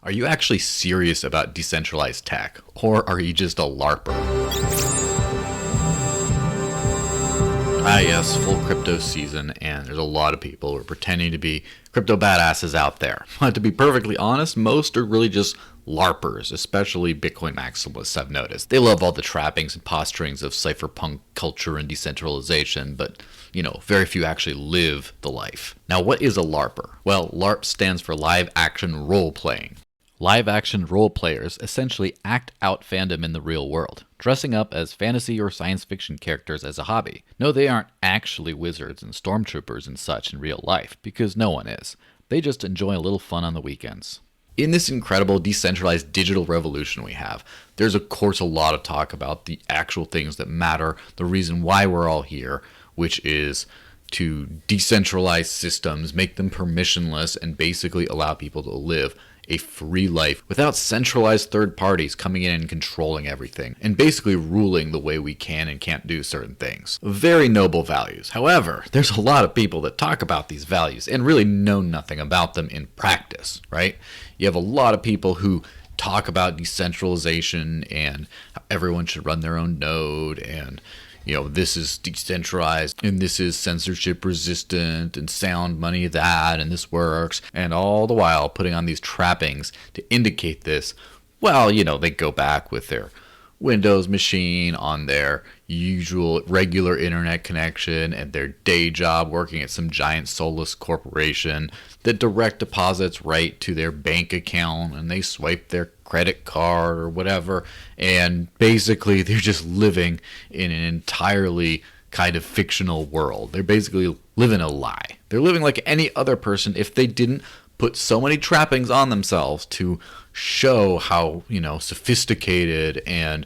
Are you actually serious about decentralized tech, or are you just a LARPer? Ah yes, full crypto season, and there's a lot of people who are pretending to be crypto badasses out there. But to be perfectly honest, most are really just LARPers, especially Bitcoin maximalists, I've noticed. They love all the trappings and posturings of cypherpunk culture and decentralization, but very few actually live the life. Now, what is a LARPer? Well, LARP stands for live action role playing. Live action role players essentially act out fandom in the real world, dressing up as fantasy or science fiction characters as a hobby. No, they aren't actually wizards and stormtroopers and such in real life, because no one is. They just enjoy a little fun on the weekends. In this incredible decentralized digital revolution we have, there's of course a lot of talk about the actual things that matter, the reason why we're all here, which is to decentralize systems, make them permissionless, and basically allow people to live a free life without centralized third parties coming in and controlling everything and basically ruling the way we can and can't do certain things. Very noble values. However, there's a lot of people that talk about these values and really know nothing about them in practice, right? You have a lot of people who talk about decentralization and how everyone should run their own node, and this is decentralized and this is censorship resistant and sound money that, and this works, and all the while putting on these trappings to indicate this. Well, they go back with their Windows machine on their usual regular internet connection and their day job working at some giant soulless corporation that direct deposits right to their bank account, and they swipe their credit card or whatever, and basically they're just living in an entirely kind of fictional world. They're basically living a lie. They're living like any other person if they didn't put so many trappings on themselves to show how, sophisticated and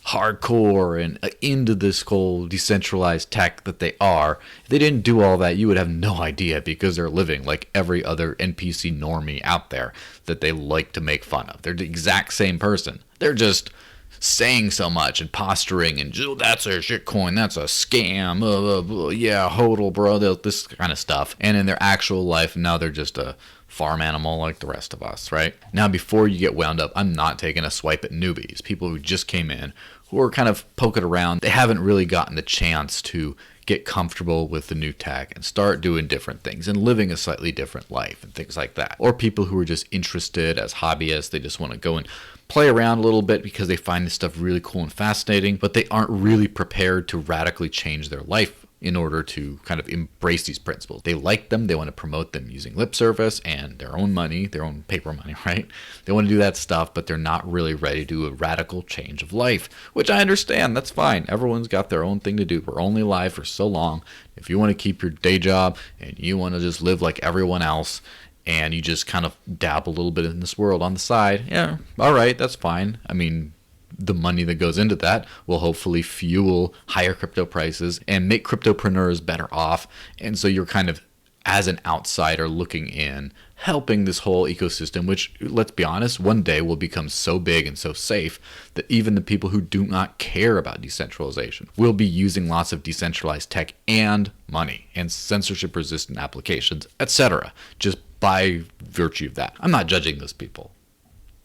hardcore and into this whole decentralized tech that they are. If they didn't do all that, you would have no idea, because they're living like every other NPC normie out there that they like to make fun of. They're the exact same person. They're just saying so much and posturing and, oh, that's a shitcoin, that's a scam, yeah, hodl, bro, this kind of stuff. And in their actual life, now they're just a farm animal like the rest of us, right? Now, before you get wound up, I'm not taking a swipe at newbies, people who just came in, who are kind of poking around. They haven't really gotten the chance to get comfortable with the new tech and start doing different things and living a slightly different life and things like that. Or people who are just interested as hobbyists. They just want to go and play around a little bit because they find this stuff really cool and fascinating, but they aren't really prepared to radically change their life in order to kind of embrace these principles. They like them, they want to promote them using lip service and their own money, their own paper money, right? They want to do that stuff, but they're not really ready to do a radical change of life, which I understand, that's fine. Everyone's got their own thing to do. We're only alive for so long. If you want to keep your day job and you want to just live like everyone else, and you just kind of dabble a little bit in this world on the side, yeah, all right, that's fine. I mean, the money that goes into that will hopefully fuel higher crypto prices and make cryptopreneurs better off. And so you're kind of, as an outsider looking in, helping this whole ecosystem, which, let's be honest, one day will become so big and so safe that even the people who do not care about decentralization will be using lots of decentralized tech and money and censorship resistant applications, etc., just by virtue of that. I'm not judging those people,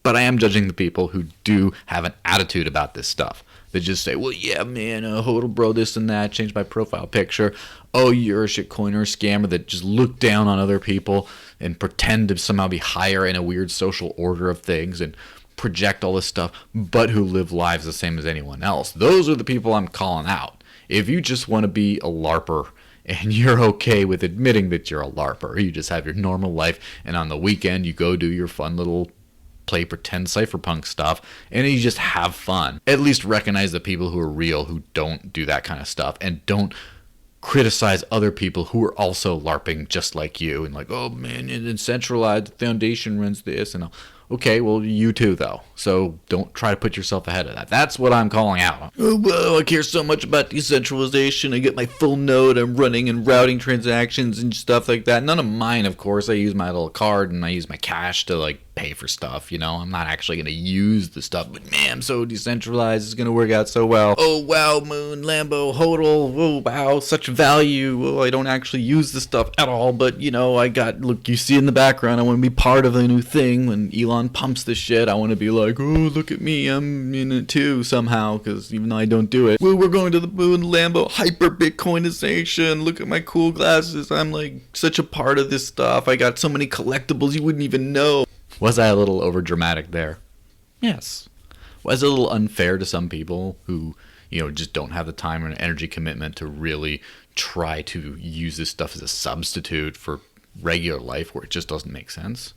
but I am judging the people who do have an attitude about this stuff. They just say, well, yeah, man, hodl, bro, this and that, change my profile picture. Oh, you're a shitcoiner or scammer that just look down on other people and pretend to somehow be higher in a weird social order of things and project all this stuff, but who live lives the same as anyone else. Those are the people I'm calling out. If you just want to be a LARPer and you're okay with admitting that you're a LARPer, you just have your normal life, and on the weekend you go do your fun little play pretend cypherpunk stuff, and you just have fun. At least recognize the people who are real, who don't do that kind of stuff, and don't criticize other people who are also LARPing just like you, and like, oh man, it's centralized, the foundation runs this, and okay, well, you too, though. So don't try to put yourself ahead of that. That's what I'm calling out. Oh, well, I care so much about decentralization. I get my full node. I'm running and routing transactions and stuff like that. None of mine, of course. I use my little card and I use my cash to, like, pay for stuff, I'm not actually going to use the stuff, but man, I'm so decentralized, it's going to work out so well. Oh, wow, Moon, Lambo, Hodl, oh, wow, such value. Oh, I don't actually use the stuff at all, but, I got, look, you see in the background, I want to be part of a new thing when Elon Elon pumps the shit, I want to be like, oh, look at me, I'm in it too somehow, because even though I don't do it. Well, we're going to the moon, Lambo, hyper Bitcoinization, look at my cool glasses, I'm like such a part of this stuff, I got so many collectibles you wouldn't even know. Was I a little over dramatic there? Yes. Was it a little unfair to some people who, just don't have the time and energy commitment to really try to use this stuff as a substitute for regular life where it just doesn't make sense?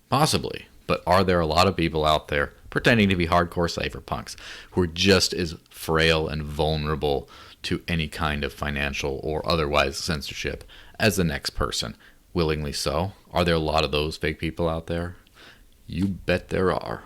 Possibly. But are there a lot of people out there pretending to be hardcore cypherpunks who are just as frail and vulnerable to any kind of financial or otherwise censorship as the next person? Willingly so. Are there a lot of those fake people out there? You bet there are.